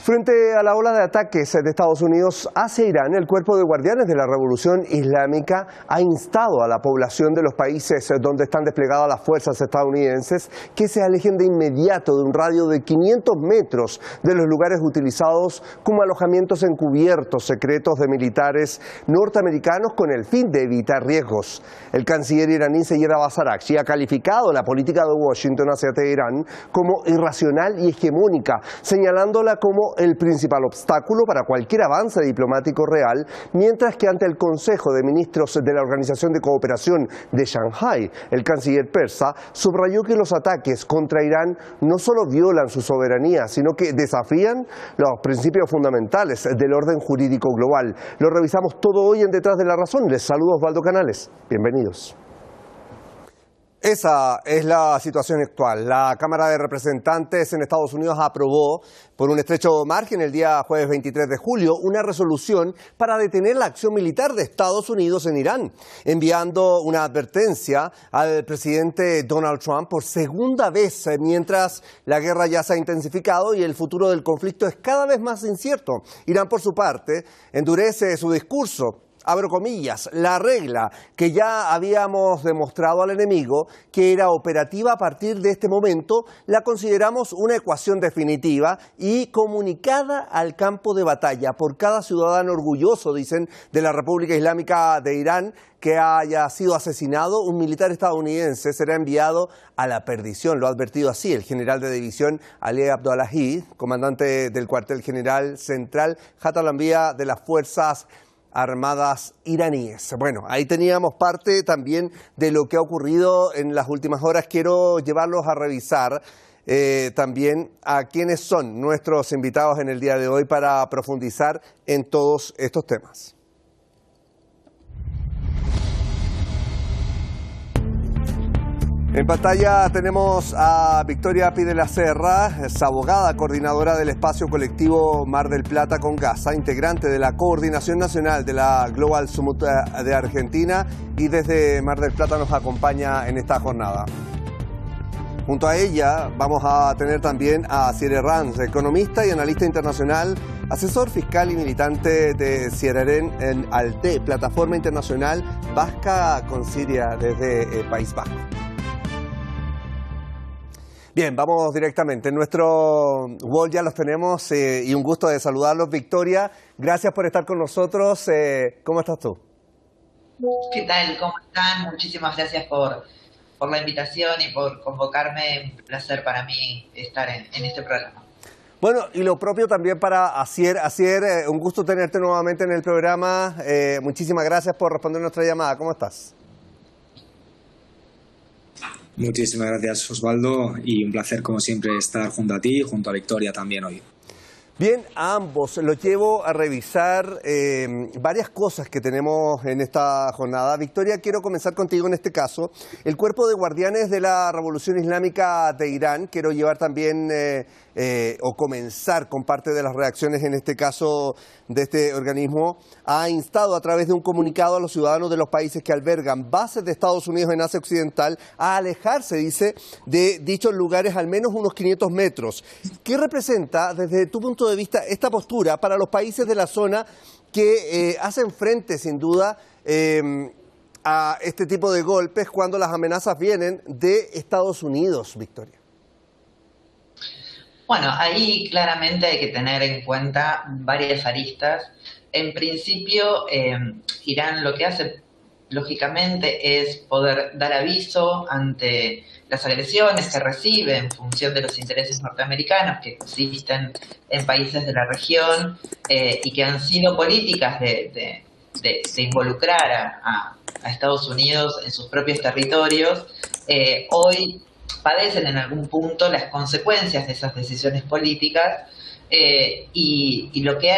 Frente a la ola de ataques de Estados Unidos hacia Irán, el Cuerpo de Guardianes de la Revolución Islámica ha instado a la población de los países donde están desplegadas las fuerzas estadounidenses que se alejen de inmediato de un radio de 500 metros de los lugares utilizados como alojamientos encubiertos secretos de militares norteamericanos con el fin de evitar riesgos. El canciller iraní Seyed Abbas Araghchi ha calificado la política de Washington hacia Teherán como irracional y hegemónica, señalándola como el principal obstáculo para cualquier avance diplomático real, mientras que ante el Consejo de Ministros de la Organización de Cooperación de Shanghái, el canciller persa subrayó que los ataques contra Irán no solo violan su soberanía, sino que desafían los principios fundamentales del orden jurídico global. Lo revisamos todo hoy en Detrás de la Razón. Les saludo Osvaldo Canales. Bienvenidos. Esa es la situación actual. La Cámara de Representantes en Estados Unidos aprobó por un estrecho margen el día jueves 23 de julio una resolución para detener la acción militar de Estados Unidos en Irán, enviando una advertencia al presidente Donald Trump por segunda vez mientras la guerra ya se ha intensificado y el futuro del conflicto es cada vez más incierto. Irán, por su parte, endurece su discurso. Abro comillas, la regla que ya habíamos demostrado al enemigo que era operativa a partir de este momento, la consideramos una ecuación definitiva y comunicada al campo de batalla por cada ciudadano orgulloso, dicen, de la República Islámica de Irán, que haya sido asesinado. Un militar estadounidense será enviado a la perdición, lo ha advertido así el general de división Ali Abdullahi, comandante del cuartel general central Jat al-Anbiya de las Fuerzas Armadas iraníes. Bueno, ahí teníamos parte también de lo que ha ocurrido en las últimas horas. Quiero llevarlos a revisar también a quiénes son nuestros invitados en el día de hoy para profundizar en todos estos temas. En pantalla tenemos a Victoria Pi de la Serra, es abogada, coordinadora del espacio colectivo Mar del Plata con Gaza, integrante de la Coordinación Nacional de la Global Summit de Argentina y desde Mar del Plata nos acompaña en esta jornada. Junto a ella vamos a tener también a Cyril Ranz, economista y analista internacional, asesor fiscal y militante de Sierreren en ALTE, Plataforma Internacional Vasca con Siria desde País Vasco. Bien, vamos directamente. En nuestro wall ya los tenemos y un gusto de saludarlos. Victoria, gracias por estar con nosotros. ¿Cómo estás tú? ¿Qué tal? ¿Cómo están? Muchísimas gracias por la invitación y por convocarme. Un placer para mí estar en este programa. Bueno, y lo propio también para Asier. Asier, un gusto tenerte nuevamente en el programa. Muchísimas gracias por responder nuestra llamada. ¿Cómo estás? Muchísimas gracias, Osvaldo, y un placer, como siempre, estar junto a ti y junto a Victoria también hoy. Bien, a ambos los llevo a revisar varias cosas que tenemos en esta jornada. Victoria, quiero comenzar contigo en este caso. El Cuerpo de Guardianes de la Revolución Islámica de Irán, quiero llevar también o comenzar con parte de las reacciones en este caso de este organismo, ha instado a través de un comunicado a los ciudadanos de los países que albergan bases de Estados Unidos en Asia Occidental a alejarse, dice, de dichos lugares al menos unos 500 metros. ¿Qué representa desde tu punto de vista esta postura para los países de la zona que hacen frente sin duda a este tipo de golpes cuando las amenazas vienen de Estados Unidos, Victoria? Bueno, ahí claramente hay que tener en cuenta varias aristas. En principio, Irán lo que hace, lógicamente, es poder dar aviso ante las agresiones que recibe en función de los intereses norteamericanos que existen en países de la región y que han sido políticas de involucrar a Estados Unidos en sus propios territorios. Hoy padecen en algún punto las consecuencias de esas decisiones políticas y lo que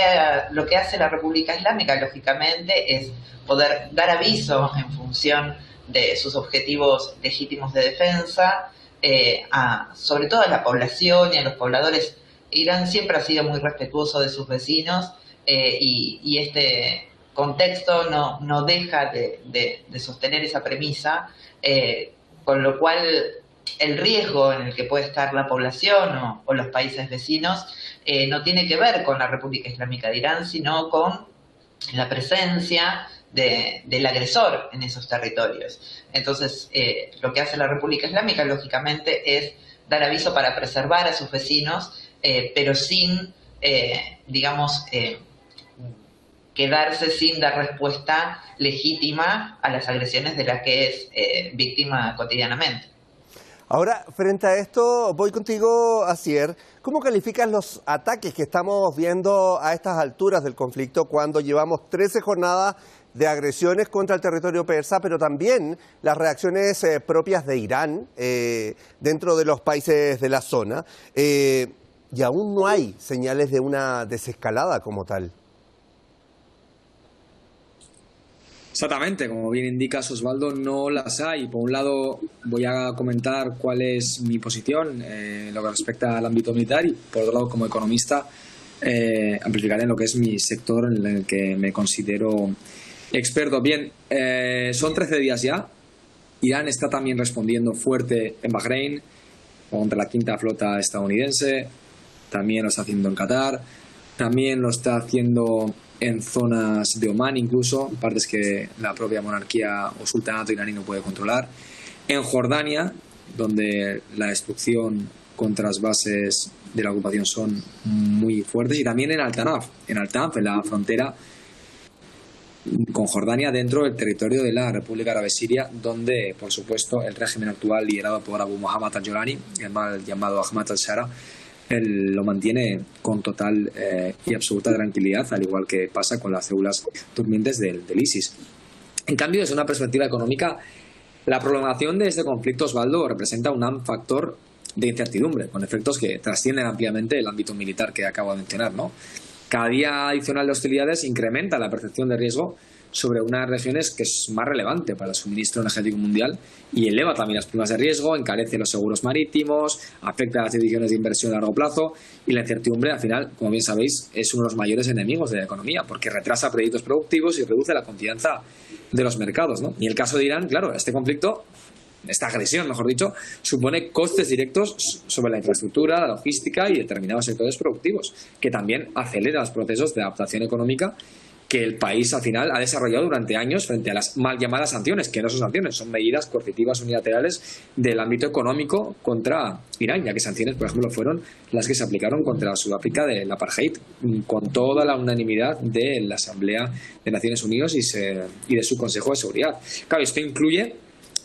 hace la República Islámica, lógicamente, es poder dar aviso en función de sus objetivos legítimos de defensa, sobre todo a la población y a los pobladores. Irán siempre ha sido muy respetuoso de sus vecinos y este contexto no deja de sostener esa premisa, con lo cual el riesgo en el que puede estar la población o los países vecinos no tiene que ver con la República Islámica de Irán, sino con la presencia del agresor en esos territorios. Entonces, lo que hace la República Islámica, lógicamente, es dar aviso para preservar a sus vecinos, pero sin, digamos, quedarse sin dar respuesta legítima a las agresiones de las que es víctima cotidianamente. Ahora, frente a esto, voy contigo, Asier. ¿Cómo calificas los ataques que estamos viendo a estas alturas del conflicto cuando llevamos 13 jornadas de agresiones contra el territorio persa, pero también las reacciones propias de Irán dentro de los países de la zona? Y aún no hay señales de una desescalada como tal. Exactamente, como bien indicas, Osvaldo, no las hay. Por un lado, voy a comentar cuál es mi posición en lo que respecta al ámbito militar y, por otro lado, como economista, amplificaré en lo que es mi sector en el que me considero experto. Bien, son 13 días ya. Irán está también respondiendo fuerte en Bahrein contra la quinta flota estadounidense. También lo está haciendo en Qatar. También lo está haciendo en zonas de Omán, incluso partes que la propia monarquía o sultanato iraní no puede controlar. En Jordania, donde la destrucción contra las bases de la ocupación son muy fuertes. Y también en Al-Tanaf, en la frontera con Jordania, dentro del territorio de la República Árabe Siria, donde, por supuesto, el régimen actual, liderado por Abu Muhammad al-Jolani, el llamado Ahmad al-Shara, él lo mantiene con total y absoluta tranquilidad, al igual que pasa con las células durmientes del ISIS. En cambio, desde una perspectiva económica, la prolongación de este conflicto, Osvaldo, representa un factor de incertidumbre, con efectos que trascienden ampliamente el ámbito militar que acabo de mencionar, ¿no? Cada día adicional de hostilidades incrementa la percepción de riesgo sobre unas regiones que es más relevante para el suministro energético mundial y eleva también las primas de riesgo, encarece los seguros marítimos, afecta a las decisiones de inversión a largo plazo y la incertidumbre, al final, como bien sabéis, es uno de los mayores enemigos de la economía porque retrasa proyectos productivos y reduce la confianza de los mercados, ¿no? Y en el caso de Irán, claro, este conflicto, esta agresión, mejor dicho, supone costes directos sobre la infraestructura, la logística y determinados sectores productivos, que también acelera los procesos de adaptación económica que el país al final ha desarrollado durante años frente a las mal llamadas sanciones, que no son sanciones, son medidas coercitivas unilaterales del ámbito económico contra Irán, ya que sanciones, por ejemplo, fueron las que se aplicaron contra Sudáfrica del apartheid, con toda la unanimidad de la Asamblea de Naciones Unidas y de su Consejo de Seguridad. Claro, esto incluye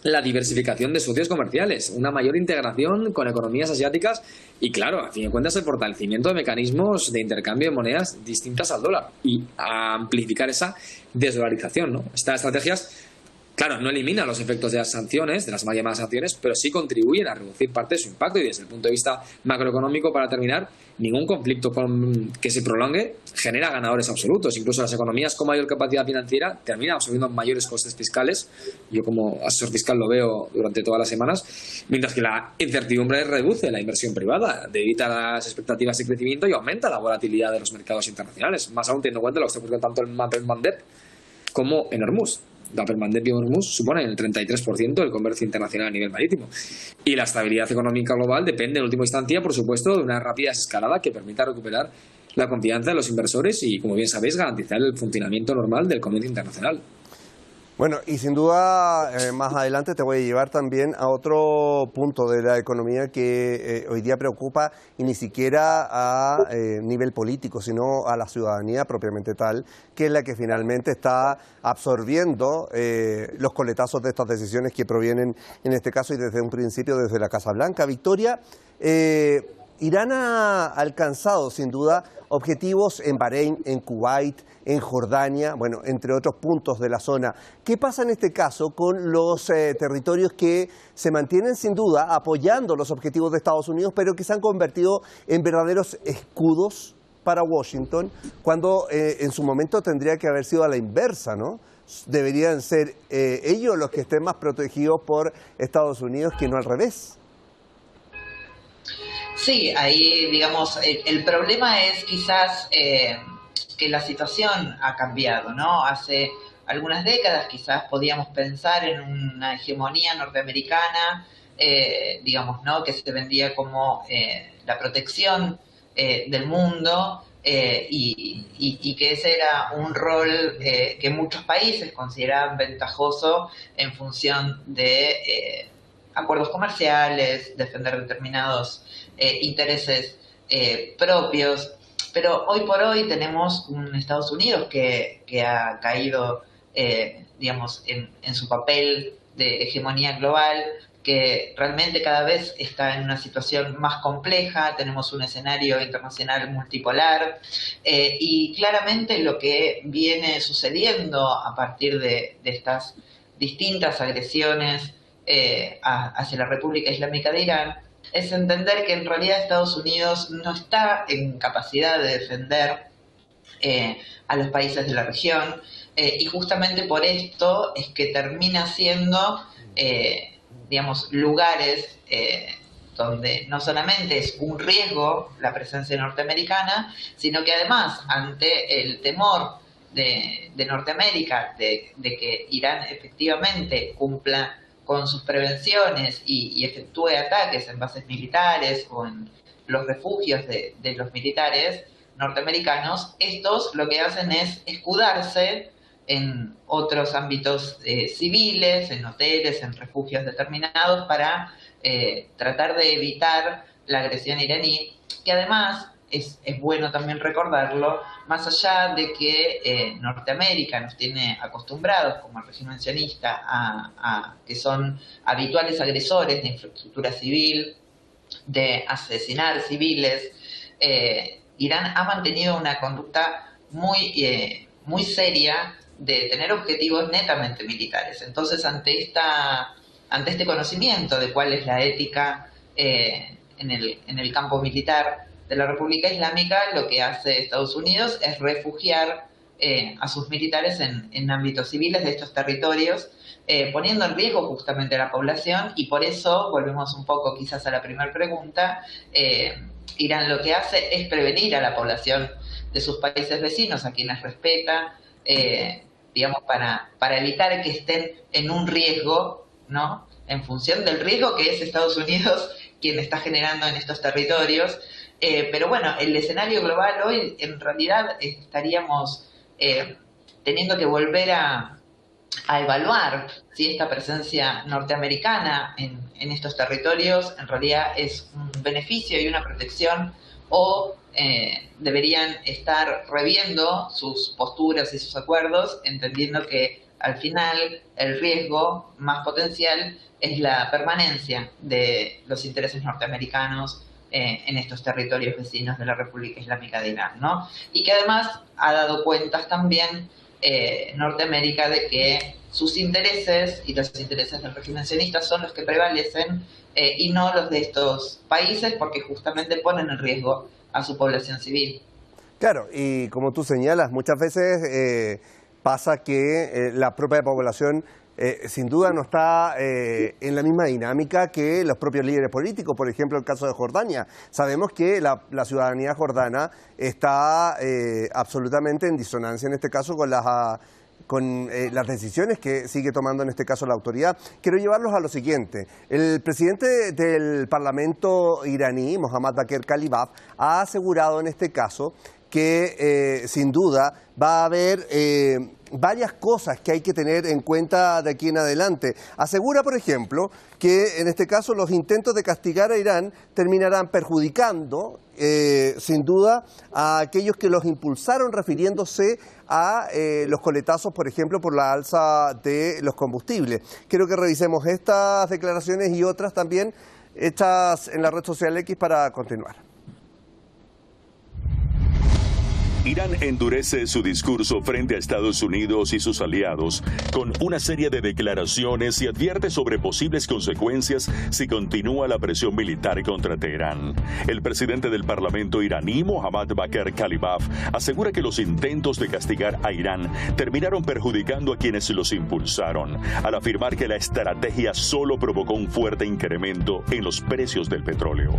la diversificación de socios comerciales, una mayor integración con economías asiáticas y, claro, a fin de cuentas, el fortalecimiento de mecanismos de intercambio de monedas distintas al dólar y a amplificar esa desdolarización, ¿no? Estas estrategias, claro, no eliminan los efectos de las sanciones, de las mal llamadas sanciones, pero sí contribuyen a reducir parte de su impacto y desde el punto de vista macroeconómico, para terminar, ningún conflicto que se prolongue genera ganadores absolutos. Incluso las economías con mayor capacidad financiera terminan absorbiendo mayores costes fiscales. Yo como asesor fiscal lo veo durante todas las semanas, mientras que la incertidumbre reduce la inversión privada, debilita las expectativas de crecimiento y aumenta la volatilidad de los mercados internacionales, más aún teniendo en cuenta lo que está ocurriendo tanto en Bab el-Mandeb como en Hormuz. Bab el-Mandeb y Hormuz suponen el 33% del comercio internacional a nivel marítimo. Y la estabilidad económica global depende, en última instancia, por supuesto, de una rápida desescalada que permita recuperar la confianza de los inversores y, como bien sabéis, garantizar el funcionamiento normal del comercio internacional. Bueno, y sin duda, más adelante te voy a llevar también a otro punto de la economía que hoy día preocupa, y ni siquiera a nivel político, sino a la ciudadanía propiamente tal, que es la que finalmente está absorbiendo los coletazos de estas decisiones que provienen, en este caso y desde un principio, desde la Casa Blanca. Victoria, Irán ha alcanzado sin duda objetivos en Bahrein, en Kuwait, en Jordania, bueno, entre otros puntos de la zona. ¿Qué pasa en este caso con los territorios que se mantienen sin duda apoyando los objetivos de Estados Unidos, pero que se han convertido en verdaderos escudos para Washington, cuando en su momento tendría que haber sido a la inversa, ¿no? Deberían ser ellos los que estén más protegidos por Estados Unidos que no al revés. Sí, ahí, digamos, el problema es quizás que la situación ha cambiado, ¿no? Hace algunas décadas quizás podíamos pensar en una hegemonía norteamericana digamos, ¿no? Que se vendía como la protección del mundo, y que ese era un rol que muchos países consideraban ventajoso en función de acuerdos comerciales, defender determinados intereses propios. Pero hoy por hoy tenemos un Estados Unidos que ha caído, digamos, en su papel de hegemonía global, que realmente cada vez está en una situación más compleja. Tenemos un escenario internacional multipolar, y claramente lo que viene sucediendo a partir de estas distintas agresiones hacia la República Islámica de Irán es entender que en realidad Estados Unidos no está en capacidad de defender a los países de la región, y justamente por esto es que termina siendo digamos, lugares donde no solamente es un riesgo la presencia norteamericana, sino que además, ante el temor de Norteamérica de que Irán efectivamente cumpla con sus prevenciones y efectúe ataques en bases militares o en los refugios de los militares norteamericanos, estos lo que hacen es escudarse en otros ámbitos civiles, en hoteles, en refugios determinados, para tratar de evitar la agresión iraní, que además es bueno también recordarlo, más allá de que Norteamérica nos tiene acostumbrados como el régimen sionista a que son habituales agresores de infraestructura civil, de asesinar civiles. Irán ha mantenido una conducta muy seria de tener objetivos netamente militares. Entonces, ante este conocimiento de cuál es la ética en el campo militar de la República Islámica, lo que hace Estados Unidos es refugiar a sus militares en ámbitos civiles de estos territorios, poniendo en riesgo justamente a la población, y por eso, volvemos un poco quizás a la primera pregunta, Irán lo que hace es prevenir a la población de sus países vecinos, a quienes respeta, digamos, para evitar que estén en un riesgo, ¿no?, en función del riesgo que es Estados Unidos quien está generando en estos territorios. Pero bueno, el escenario global hoy, en realidad estaríamos teniendo que volver a evaluar si esta presencia norteamericana en estos territorios en realidad es un beneficio y una protección, o deberían estar reviendo sus posturas y sus acuerdos, entendiendo que al final el riesgo más potencial es la permanencia de los intereses norteamericanos en estos territorios vecinos de la República Islámica de Irán, ¿no? Y que además ha dado cuentas también Norteamérica de que sus intereses y los intereses del régimen sionista son los que prevalecen, y no los de estos países, porque justamente ponen en riesgo a su población civil. Claro, y como tú señalas, muchas veces pasa que la propia población sin duda no está en la misma dinámica que los propios líderes políticos. Por ejemplo, el caso de Jordania. Sabemos que la ciudadanía jordana está absolutamente en disonancia en este caso con las decisiones que sigue tomando en este caso la autoridad. Quiero llevarlos a lo siguiente. El presidente del Parlamento iraní, Mohammad Bagher Khalibaf, ha asegurado en este caso que sin duda va a haber varias cosas que hay que tener en cuenta de aquí en adelante. Asegura, por ejemplo, que en este caso los intentos de castigar a Irán terminarán perjudicando sin duda a aquellos que los impulsaron, refiriéndose a los coletazos, por ejemplo, por la alza de los combustibles. Quiero que revisemos estas declaraciones y otras también hechas en la red social X para continuar. Irán endurece su discurso frente a Estados Unidos y sus aliados con una serie de declaraciones y advierte sobre posibles consecuencias si continúa la presión militar contra Teherán. El presidente del Parlamento iraní, Mohammad Bagher Khalibaf, asegura que los intentos de castigar a Irán terminaron perjudicando a quienes los impulsaron, al afirmar que la estrategia solo provocó un fuerte incremento en los precios del petróleo.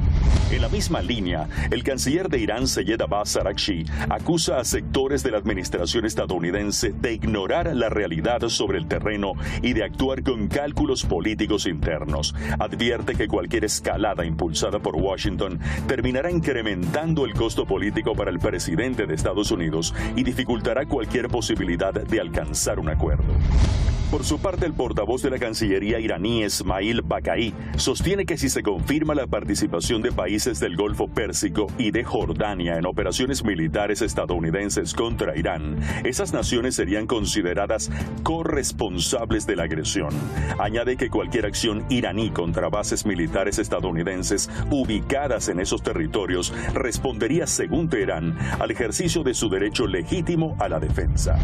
En la misma línea, el canciller de Irán, Seyed Abbas Araghchi, acusa acusa a sectores de la administración estadounidense de ignorar la realidad sobre el terreno y de actuar con cálculos políticos internos. Advierte que cualquier escalada impulsada por Washington terminará incrementando el costo político para el presidente de Estados Unidos y dificultará cualquier posibilidad de alcanzar un acuerdo. Por su parte, el portavoz de la Cancillería iraní, Esmail Baqai, sostiene que si se confirma la participación de países del Golfo Pérsico y de Jordania en operaciones militares estadounidenses contra Irán, esas naciones serían consideradas corresponsables de la agresión. Añade que cualquier acción iraní contra bases militares estadounidenses ubicadas en esos territorios respondería, según Teherán, al ejercicio de su derecho legítimo a la defensa.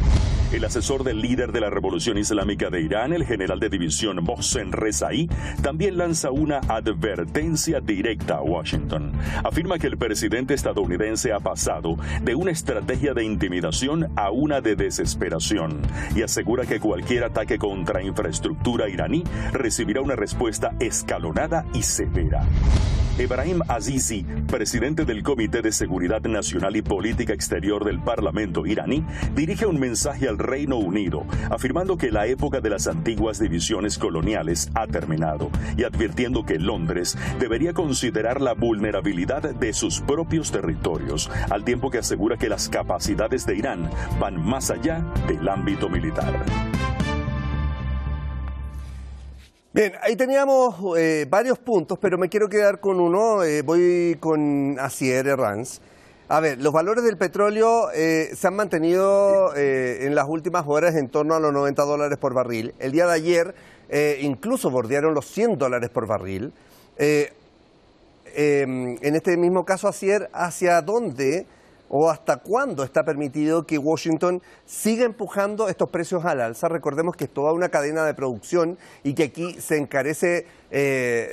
El asesor del líder de la Revolución Islámica de Irán, el general de división Mohsen Rezaei, también lanza una advertencia directa a Washington. Afirma que el presidente estadounidense ha pasado de una estrategia de intimidación a una de desesperación y asegura que cualquier ataque contra infraestructura iraní recibirá una respuesta escalonada y severa. Ebrahim Azizi, presidente del Comité de Seguridad Nacional y Política Exterior del Parlamento iraní, dirige un mensaje al Reino Unido, afirmando que la época de las antiguas divisiones coloniales ha terminado y advirtiendo que Londres debería considerar la vulnerabilidad de sus propios territorios, al tiempo que asegura que las capacidades de Irán van más allá del ámbito militar. Bien, ahí teníamos varios puntos, pero me quiero quedar con uno. Voy con Asier Herranz. A ver, los valores del petróleo se han mantenido en las últimas horas en torno a los $90 por barril. El día de ayer incluso bordearon los $100 por barril. En este mismo caso, Asier, ¿hacia dónde o hasta cuándo está permitido que Washington siga empujando estos precios al alza? Recordemos que es toda una cadena de producción y que aquí se encarece,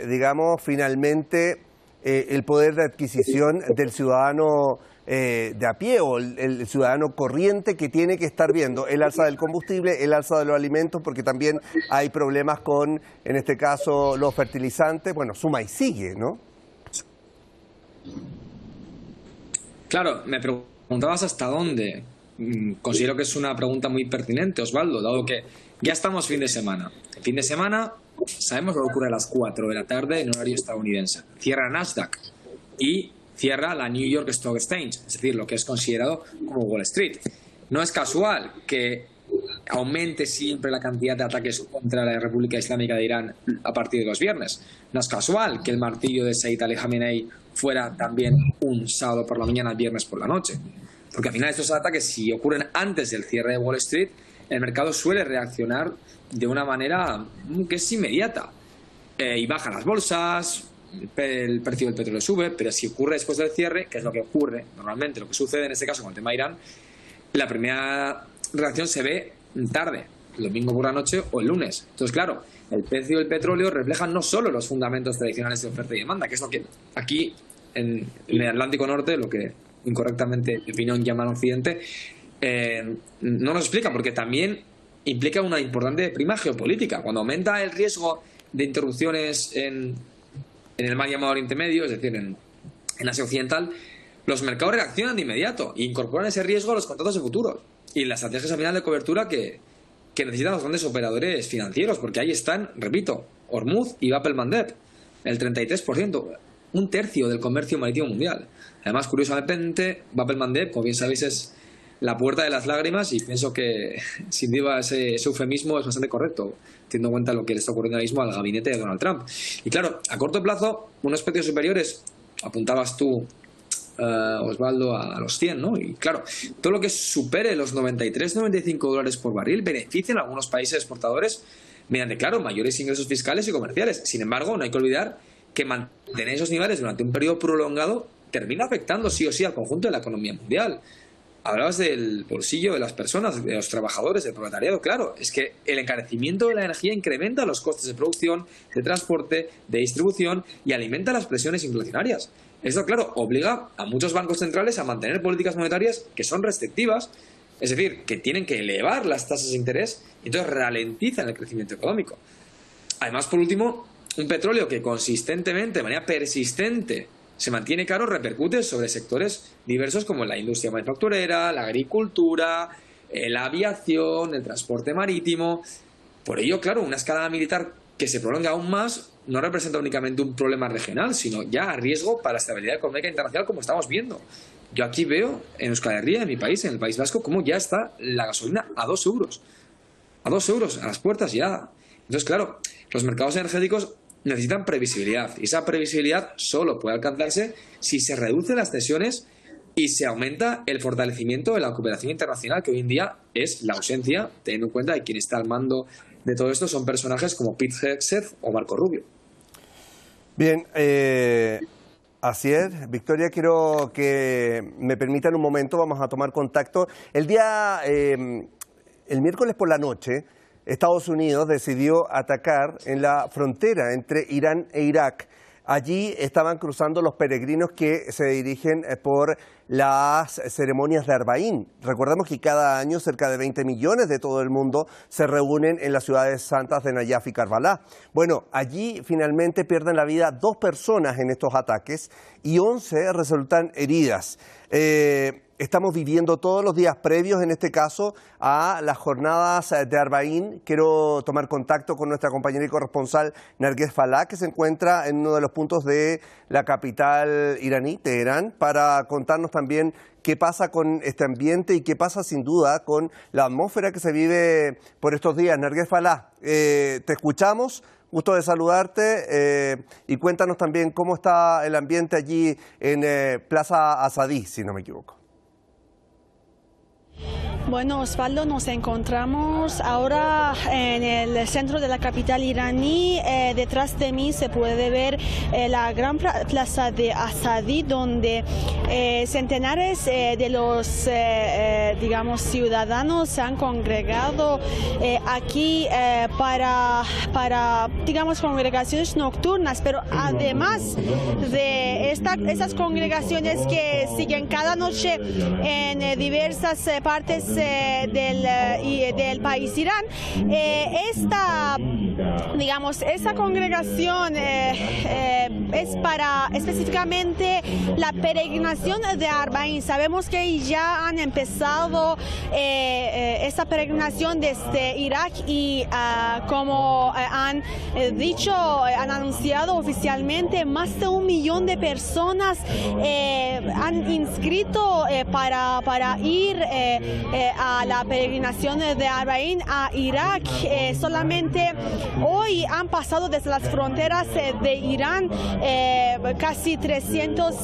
digamos, finalmente el poder de adquisición del ciudadano de a pie o el ciudadano corriente, que tiene que estar viendo el alza del combustible, el alza de los alimentos, porque también hay problemas con, en este caso, los fertilizantes. Bueno, suma y sigue, ¿no? Claro, me preguntabas hasta dónde. Considero que es una pregunta muy pertinente, Osvaldo, dado que ya estamos fin de semana. El fin de semana sabemos lo que ocurre a las 4 de la tarde en horario estadounidense. Cierra Nasdaq y cierra la New York Stock Exchange, es decir, lo que es considerado como Wall Street. No es casual que aumente siempre la cantidad de ataques contra la República Islámica de Irán a partir de los viernes. No es casual que el martillo de Said Ali Khamenei fuera también un sábado por la mañana, viernes por la noche. Porque al final estos ataques, si ocurren antes del cierre de Wall Street, el mercado suele reaccionar de una manera que es inmediata. Y bajan las bolsas, el precio del petróleo sube, pero si ocurre después del cierre, que es lo que ocurre normalmente, lo que sucede en este caso con el tema de Irán, la primera reacción se ve tarde, el domingo por la noche o el lunes. Entonces, claro, el precio del petróleo refleja no solo los fundamentos tradicionales de oferta y demanda, que es lo que aquí en el Atlántico Norte, lo que incorrectamente, en mi opinión, llaman Occidente, no nos explica, porque también implica una importante prima geopolítica. Cuando aumenta el riesgo de interrupciones en el mal llamado Oriente Medio, es decir, en Asia Occidental, los mercados reaccionan de inmediato e incorporan ese riesgo a los contratos de futuro y las estrategias al final de cobertura que necesitan los grandes operadores financieros, porque ahí están, repito, Hormuz y Bab el-Mandeb, el 33%, un tercio del comercio marítimo mundial. Además, curiosamente, Bab el-Mandeb, como bien sabéis, es la puerta de las lágrimas, y pienso que sin duda ese eufemismo es bastante correcto, teniendo en cuenta lo que le está ocurriendo ahora mismo al gabinete de Donald Trump. Y claro, a corto plazo, unos precios superiores, apuntabas tú, Osvaldo, a los 100, ¿no? Y claro, todo lo que supere los 93-95 dólares por barril beneficia en algunos países exportadores mediante, claro, mayores ingresos fiscales y comerciales. Sin embargo, no hay que olvidar que mantener esos niveles durante un periodo prolongado termina afectando sí o sí al conjunto de la economía mundial. Hablabas del bolsillo de las personas, de los trabajadores, del proletariado. Claro, es que el encarecimiento de la energía incrementa los costes de producción, de transporte, de distribución y alimenta las presiones inflacionarias. Esto, claro, obliga a muchos bancos centrales a mantener políticas monetarias que son restrictivas, es decir, que tienen que elevar las tasas de interés y entonces ralentizan el crecimiento económico. Además, por último, un petróleo que consistentemente, de manera persistente, se mantiene caro repercute sobre sectores diversos como la industria manufacturera, la agricultura, la aviación, el transporte marítimo. Por ello, claro, una escalada militar que se prolonga aún más no representa únicamente un problema regional, sino ya a riesgo para la estabilidad económica internacional, como estamos viendo. Yo aquí veo en Euskal Herria, en mi país, en el País Vasco, cómo ya está la gasolina a 2 euros. A 2 euros, a las puertas ya. Entonces, claro, los mercados energéticos necesitan previsibilidad. Y esa previsibilidad solo puede alcanzarse si se reducen las tensiones y se aumenta el fortalecimiento de la cooperación internacional, que hoy en día es la ausencia, teniendo en cuenta que quien está al mando de todo esto son personajes como Pete Hegseth o Marco Rubio. Bien, así es. Victoria, quiero que me permitan un momento, vamos a tomar contacto. El miércoles por la noche, Estados Unidos decidió atacar en la frontera entre Irán e Irak. Allí estaban cruzando los peregrinos que se dirigen por las ceremonias de Arbaín. Recordemos que cada año cerca de 20 millones de todo el mundo se reúnen en las ciudades santas de Nayaf y Karbala. Bueno, allí finalmente pierden la vida 2 personas en estos ataques y 11 resultan heridas. Estamos viviendo todos los días previos, en este caso, a las jornadas de Arbaín. Quiero tomar contacto con nuestra compañera y corresponsal Narguez Falah, que se encuentra en uno de los puntos de la capital iraní, Teherán, para contarnos también qué pasa con este ambiente y qué pasa sin duda con la atmósfera que se vive por estos días. Narguez Falah, te escuchamos. Gusto de saludarte y cuéntanos también cómo está el ambiente allí en Plaza Asadí, si no me equivoco. Bueno, Osvaldo, nos encontramos ahora en el centro de la capital iraní. Detrás de mí se puede ver la gran plaza de Asadí, donde centenares de los, digamos, ciudadanos se han congregado aquí para, digamos, congregaciones nocturnas. Pero además de esas congregaciones que siguen cada noche en diversas partes del país Irán, esa congregación es para específicamente la peregrinación de Arbaín. Sabemos que ya han empezado esta peregrinación desde Irak y como han anunciado oficialmente, más de 1 millón de personas han inscrito para ir a la peregrinación de Arbaín a Irak. Solamente hoy han pasado desde las fronteras de Irán casi 300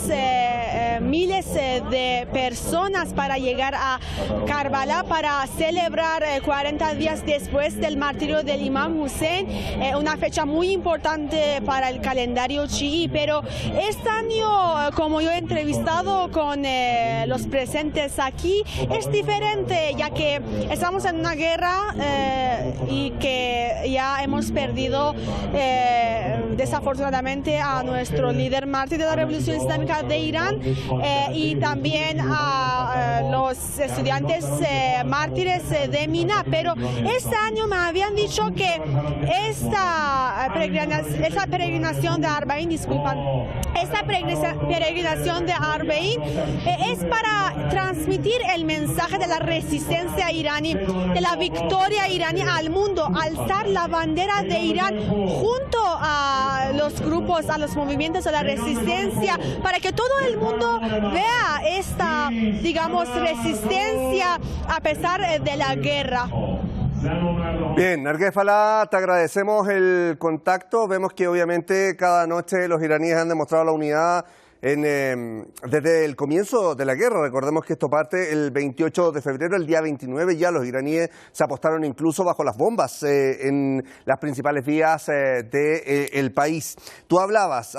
miles de personas para llegar a Karbala para celebrar 40 días después del martirio del Imam Hussein, una fecha muy importante para el calendario chií. Pero este año, como yo he entrevistado con los presentes aquí, es diferente, ya que estamos en una guerra y que ya hemos perdido desafortunadamente a nuestro líder mártir de la Revolución Islámica de Irán y también a los estudiantes mártires de Mina. Pero este año me habían dicho que esta peregrinación de Arbaín, esta peregrinación de Arbaín es para transmitir el mensaje de la resistencia iraní, de la victoria iraní al mundo, alzar la bandera de Irán junto a los grupos, a los movimientos de la resistencia, para que todo el mundo vea esta, digamos, resistencia a pesar de la guerra. Bien, Narguez Falah, te agradecemos el contacto. Vemos que obviamente cada noche los iraníes han demostrado la unidad desde el comienzo de la guerra. Recordemos que esto parte el 28 de febrero, el día 29 ya los iraníes se apostaron incluso bajo las bombas en las principales vías del país. Tú hablabas,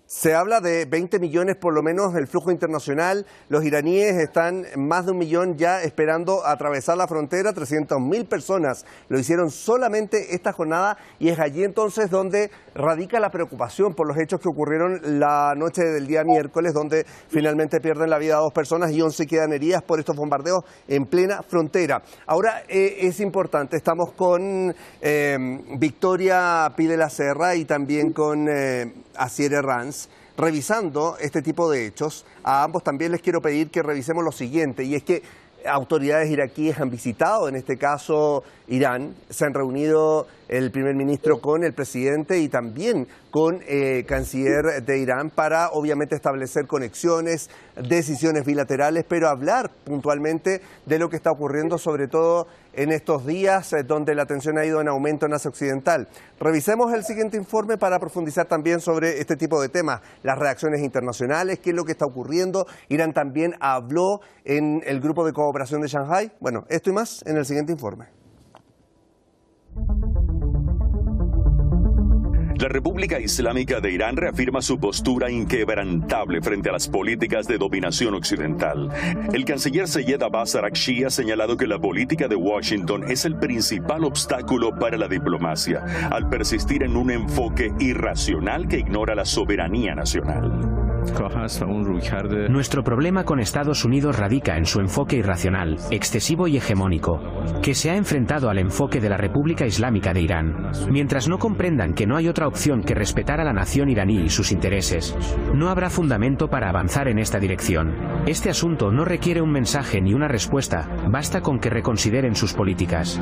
se habla de 20 millones por lo menos el flujo internacional. Los iraníes están más de 1 millón ya esperando atravesar la frontera. 300.000 personas lo hicieron solamente esta jornada y es allí entonces donde radica la preocupación por los hechos que ocurrieron la noche del día miércoles, donde finalmente pierden la vida 2 personas y 11 quedan heridas por estos bombardeos en plena frontera. Ahora es importante, estamos con Victoria Pide la Serra y también con Asier Herranz. revisando este tipo de hechos, a ambos también les quiero pedir que revisemos lo siguiente, y es que autoridades iraquíes han visitado, en este caso, Irán. Se han reunido el primer ministro con el presidente y también con canciller de Irán para, obviamente, establecer conexiones, decisiones bilaterales, pero hablar puntualmente de lo que está ocurriendo, sobre todo en estos días donde la tensión ha ido en aumento en Asia Occidental. Revisemos el siguiente informe para profundizar también sobre este tipo de temas, las reacciones internacionales, qué es lo que está ocurriendo. Irán también habló en el grupo de cooperación de Shanghái. Bueno, esto y más en el siguiente informe. La República Islámica de Irán reafirma su postura inquebrantable frente a las políticas de dominación occidental. El canciller Seyed Abbas Araghchi ha señalado que la política de Washington es el principal obstáculo para la diplomacia, al persistir en un enfoque irracional que ignora la soberanía nacional. Nuestro problema con Estados Unidos radica en su enfoque irracional, excesivo y hegemónico, que se ha enfrentado al enfoque de la República Islámica de Irán. Mientras no comprendan que no hay otra opción que respetar a la nación iraní y sus intereses, no habrá fundamento para avanzar en esta dirección. Este asunto no requiere un mensaje ni una respuesta, basta con que reconsideren sus políticas.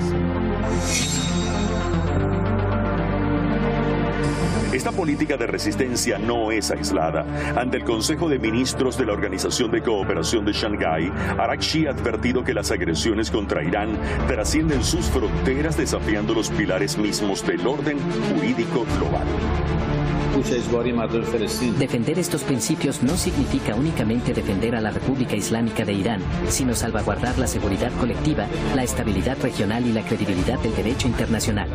Esta política de resistencia no es aislada. Ante el Consejo de Ministros de la Organización de Cooperación de Shanghái, Araghchi ha advertido que las agresiones contra Irán trascienden sus fronteras, desafiando los pilares mismos del orden jurídico global. Defender estos principios no significa únicamente defender a la República Islámica de Irán, sino salvaguardar la seguridad colectiva, la estabilidad regional y la credibilidad del derecho internacional.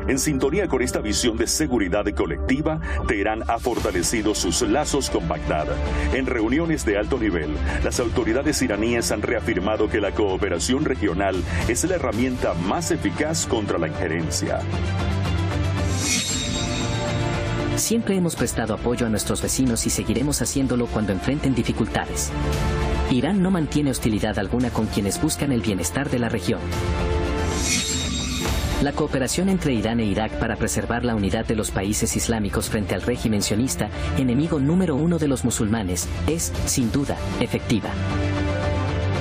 En sintonía con esta visión de seguridad colectiva, Teherán ha fortalecido sus lazos con Bagdad. En reuniones de alto nivel, las autoridades iraníes han reafirmado que la cooperación regional es la herramienta más eficaz contra la injerencia. Siempre hemos prestado apoyo a nuestros vecinos y seguiremos haciéndolo cuando enfrenten dificultades. Irán no mantiene hostilidad alguna con quienes buscan el bienestar de la región. La cooperación entre Irán e Irak para preservar la unidad de los países islámicos frente al régimen sionista, enemigo número 1 de los musulmanes, es, sin duda, efectiva.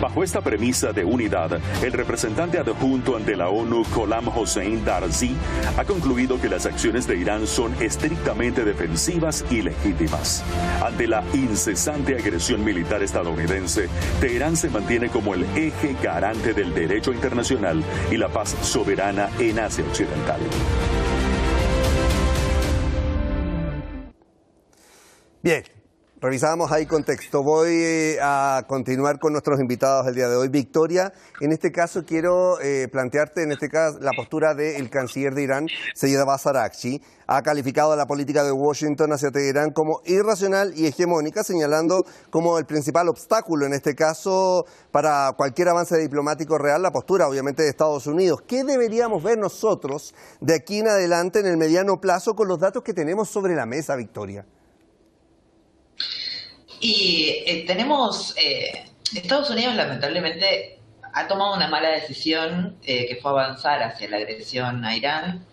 Bajo esta premisa de unidad, el representante adjunto ante la ONU, Gholam Hossein Darzi, ha concluido que las acciones de Irán son estrictamente defensivas y legítimas. Ante la incesante agresión militar estadounidense, Teherán se mantiene como el eje garante del derecho internacional y la paz soberana en Asia Occidental. Bien. Revisábamos ahí contexto. Voy a continuar con nuestros invitados el día de hoy. Victoria, en este caso quiero plantearte la postura del canciller de Irán, Seyed Abbas Araghchi. Ha calificado la política de Washington hacia Teherán como irracional y hegemónica, señalando como el principal obstáculo en este caso para cualquier avance diplomático real la postura, obviamente, de Estados Unidos. ¿Qué deberíamos ver nosotros de aquí en adelante en el mediano plazo con los datos que tenemos sobre la mesa, Victoria? Y Estados Unidos lamentablemente ha tomado una mala decisión que fue avanzar hacia la agresión a Irán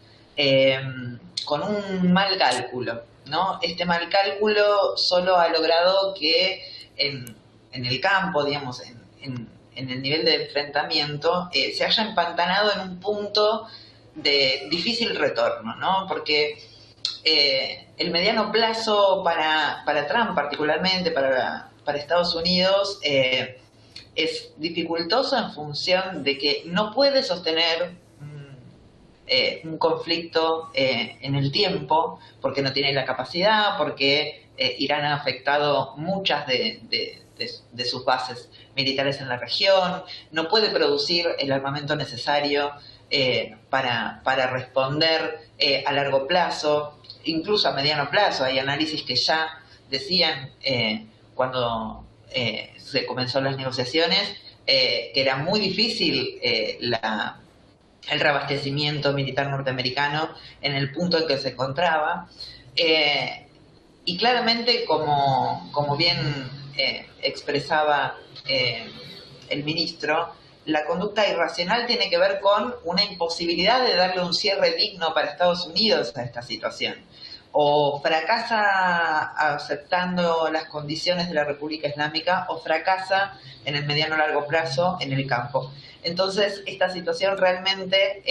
con un mal cálculo, ¿no? Este mal cálculo solo ha logrado que en el campo, digamos, en el nivel de enfrentamiento, se haya empantanado en un punto de difícil retorno, ¿no? Porque el mediano plazo para Trump, particularmente para Estados Unidos, es dificultoso en función de que no puede sostener un conflicto en el tiempo, porque no tiene la capacidad, porque Irán ha afectado muchas de sus bases militares en la región, no puede producir el armamento necesario para responder a largo plazo. Incluso a mediano plazo. Hay análisis que ya decían cuando se comenzó las negociaciones que era muy difícil el reabastecimiento militar norteamericano en el punto en que se encontraba. Y claramente, como bien expresaba el ministro, la conducta irracional tiene que ver con una imposibilidad de darle un cierre digno para Estados Unidos a esta situación. O fracasa aceptando las condiciones de la República Islámica o fracasa en el mediano o largo plazo en el campo. Entonces, esta situación realmente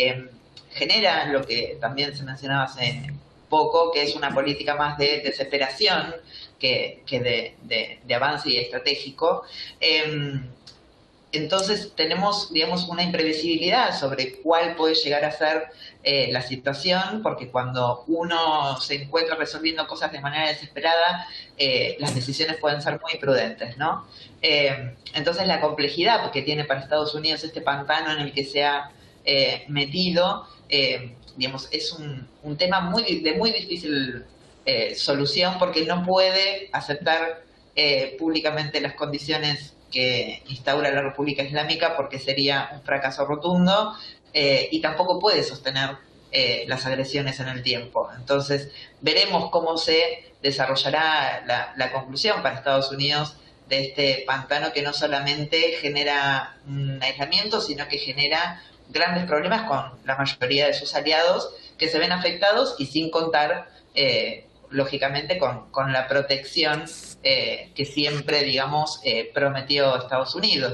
genera lo que también se mencionaba hace poco, que es una política más de desesperación que de avance y estratégico. Entonces tenemos, digamos, una imprevisibilidad sobre cuál puede llegar a ser la situación, porque cuando uno se encuentra resolviendo cosas de manera desesperada, las decisiones pueden ser muy imprudentes, ¿no? Entonces la complejidad que tiene para Estados Unidos este pantano en el que se ha metido, digamos, es un tema de muy difícil solución, porque no puede aceptar públicamente las condiciones que instaura la República Islámica, porque sería un fracaso rotundo, y tampoco puede sostener las agresiones en el tiempo. Entonces veremos cómo se desarrollará la conclusión para Estados Unidos de este pantano, que no solamente genera un aislamiento, sino que genera grandes problemas con la mayoría de sus aliados, que se ven afectados, y sin contar lógicamente con la protección que siempre, digamos, prometió Estados Unidos.